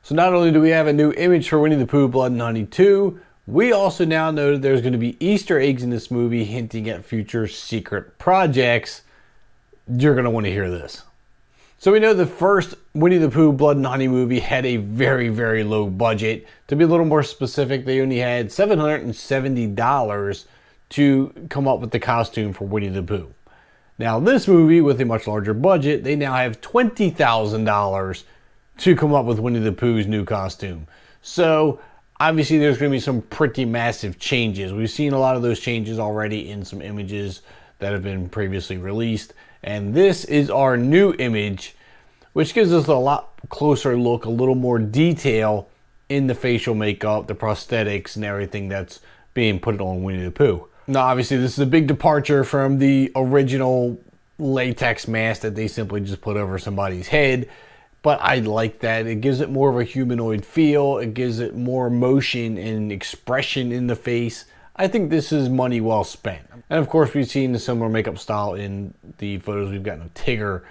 So not only do we have a new image for Winnie the Pooh Blood and Honey 2, we also now know that there's going to be Easter eggs in this movie hinting at future secret projects. You're going to want to hear this. So we know the first Winnie the Pooh Blood and Honey movie had a very, very low budget. To be a little more specific, they only had $770 to come up with the costume for Winnie the Pooh. Now this movie, with a much larger budget, they now have $20,000 to come up with Winnie the Pooh's new costume. So obviously there's going to be some pretty massive changes. We've seen a lot of those changes already in some images that have been previously released. And this is our new image, which gives us a lot closer look, a little more detail in the facial makeup, the prosthetics, and everything that's being put on Winnie the Pooh. Now obviously this is a big departure from the original latex mask that they simply just put over somebody's head. But I like that. It gives it more of a humanoid feel. It gives it more emotion and expression in the face. I think this is money well spent. And of course, we've seen the similar makeup style in the photos we've gotten of Tigger,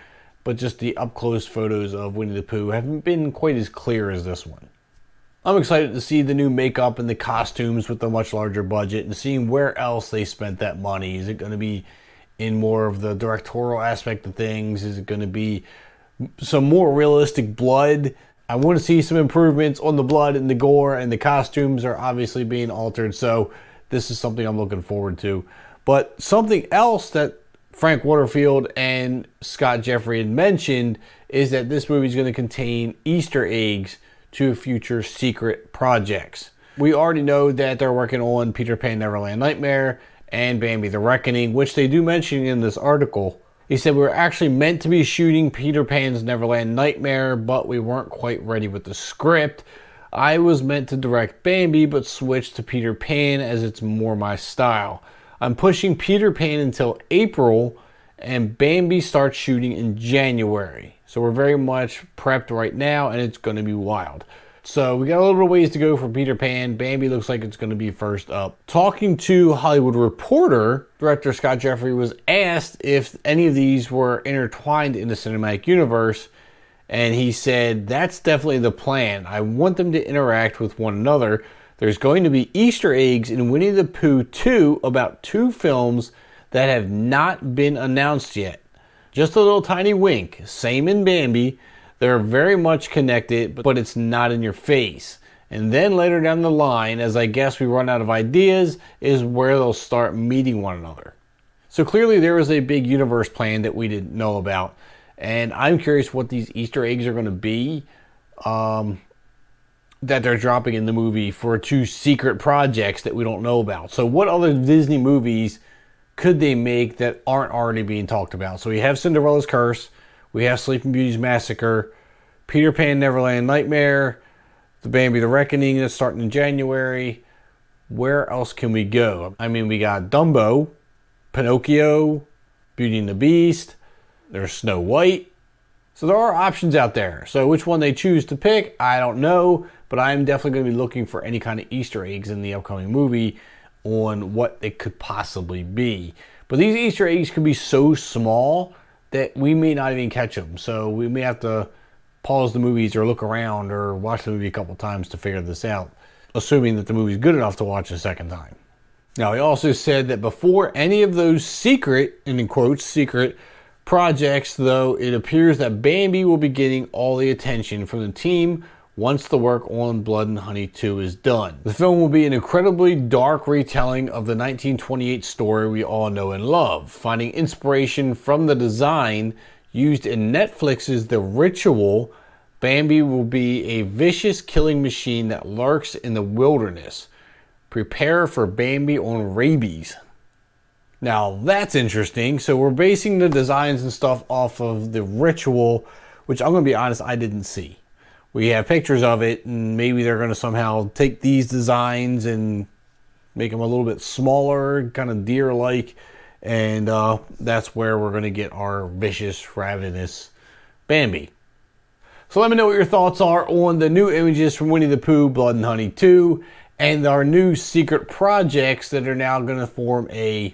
but just the up-close photos of Winnie the Pooh haven't been quite as clear as this one. I'm excited to see the new makeup and the costumes with a much larger budget and seeing where else they spent that money. Is it going to be in more of the directorial aspect of things? Is it going to be some more realistic blood? I want to see some improvements on the blood and the gore, and the costumes are obviously being altered, so this is something I'm looking forward to. But something else that Frank Waterfield and Scott Jeffrey had mentioned is that this movie is going to contain Easter eggs to future secret projects. We already know that they're working on Peter Pan Neverland Nightmare and Bambi the Reckoning, which they do mention in this article. He said we were actually meant to be shooting Peter Pan's Neverland Nightmare, but we weren't quite ready with the script. I was meant to direct Bambi, but switched to Peter Pan as it's more my style. I'm pushing Peter Pan until April, and Bambi starts shooting in January. So we're very much prepped right now, and it's going to be wild. So we got a little bit of ways to go for Peter Pan. Bambi looks like it's going to be first up. Talking to Hollywood Reporter, director Scott Jeffrey was asked if any of these were intertwined in the cinematic universe, and he said, that's definitely the plan. I want them to interact with one another. There's going to be Easter eggs in Winnie the Pooh 2 about 2 films that have not been announced yet. Just a little tiny wink. Same in Bambi. They're very much connected, but it's not in your face. And then later down the line, as I guess we run out of ideas, is where they'll start meeting one another. So clearly there is a big universe plan that we didn't know about. And I'm curious what these Easter eggs are going to be that they're dropping in the movie for 2 secret projects that we don't know about. So what other Disney movies could they make that aren't already being talked about? So we have Cinderella's Curse. We have Sleeping Beauty's Massacre, Peter Pan Neverland Nightmare, the Bambi the Reckoning that's starting in January. Where else can we go? I mean, we got Dumbo, Pinocchio, Beauty and the Beast, there's Snow White. So there are options out there. So which one they choose to pick, I don't know, but I'm definitely going to be looking for any kind of Easter eggs in the upcoming movie on what it could possibly be. But these Easter eggs could be so small that we may not even catch them. So we may have to pause the movies or look around or watch the movie a couple times to figure this out, assuming that the movie's good enough to watch a second time. Now, he also said that before any of those secret, and in quotes, secret projects, though, it appears that Bambi will be getting all the attention from the team once the work on Blood and Honey 2 is done. The film will be an incredibly dark retelling of the 1928 story we all know and love, finding inspiration from the design used in Netflix's The Ritual. Bambi will be a vicious killing machine that lurks in the wilderness. Prepare for Bambi on rabies. Now that's interesting. So we're basing the designs and stuff off of The Ritual, which I'm going to be honest, I didn't see. We have pictures of it, and maybe they're going to somehow take these designs and make them a little bit smaller, kind of deer-like, and that's where we're going to get our vicious, ravenous Bambi. So let me know what your thoughts are on the new images from Winnie the Pooh, Blood and Honey 2, and our new secret projects that are now going to form a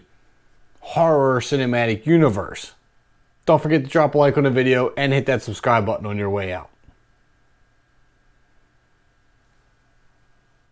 horror cinematic universe. Don't forget to drop a like on the video and hit that subscribe button on your way out.